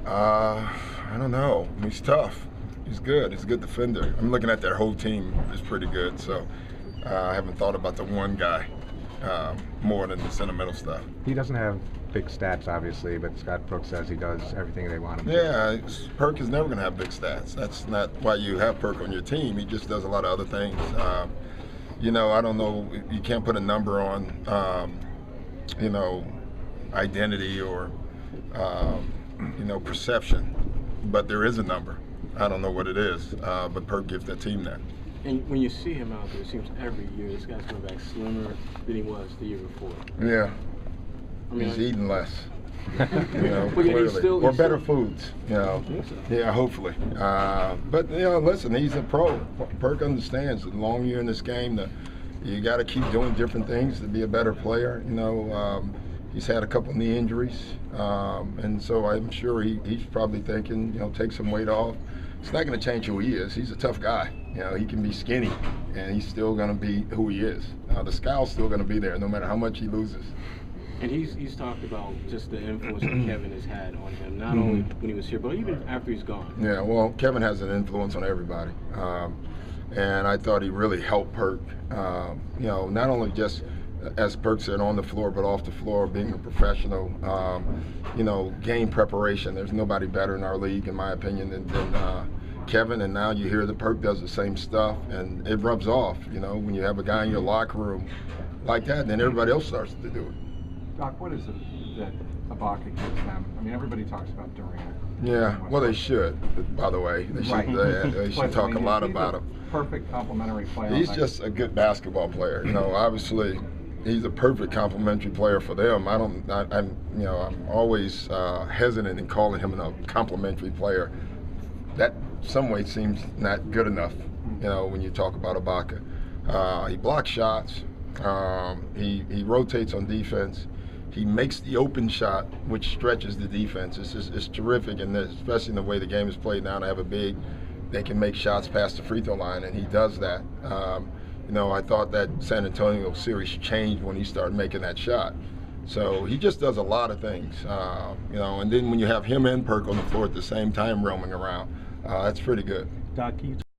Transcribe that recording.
I don't know. He's tough. He's good. He's a good defender. I'm looking at their whole team is pretty good, so I haven't thought about the one guy more than the sentimental stuff. He doesn't have big stats, obviously, but Scott Brooks says he does everything they want him to. Yeah, Perk is never going to have big stats. That's not why you have Perk on your team. He just does a lot of other things. You know, I don't know. You can't put a number on, you know, identity or, you know, perception. But there is a number. I don't know what it is, but Perk gives that team that. And when you see him out there, it seems every year this guy's coming back slimmer than he was the year before. Yeah. I mean, he's eating less. You know, but clearly. Or better foods, you know. Yeah, hopefully. But, you know, listen, he's a pro. Perk understands the long year in this game. You got to keep doing different things to be a better player. You know, he's had a couple knee injuries. And so I'm sure he's probably thinking, you know, take some weight off. It's not going to change who he is. He's a tough guy. You know, he can be skinny, and he's still going to be who he is. The scowl's still going to be there, no matter how much he loses. And he's talked about just the influence that Kevin has had on him, not only when he was here, but even after he's gone. Yeah, well, Kevin has an influence on everybody. And I thought he really helped Perk, you know, not only just, as Perk said, on the floor, but off the floor, being a professional, you know, game preparation. There's nobody better in our league, in my opinion, than Kevin, and now you hear that Perk does the same stuff, and it rubs off, you know, when you have a guy in your locker room like that, and then everybody else starts to do it. Doc, what is it that Ibaka gives them? I mean, everybody talks about Durant. Yeah, well, they should, by the way. They should, they should talk a lot about him. Perfect complementary player. He's just a good basketball player. You know, obviously, he's a perfect complementary player for them. I'm you know, I'm always hesitant in calling him a complimentary player. That some way seems not good enough, you know, when you talk about Ibaka. He blocks shots. He rotates on defense. He makes the open shot, which stretches the defense. It's terrific, and especially in the way the game is played now, to have a big, they can make shots past the free throw line, and he does that. You know, I thought that San Antonio series changed when he started making that shot. So he just does a lot of things, you know, and then when you have him and Perk on the floor at the same time roaming around, that's pretty good. Doc,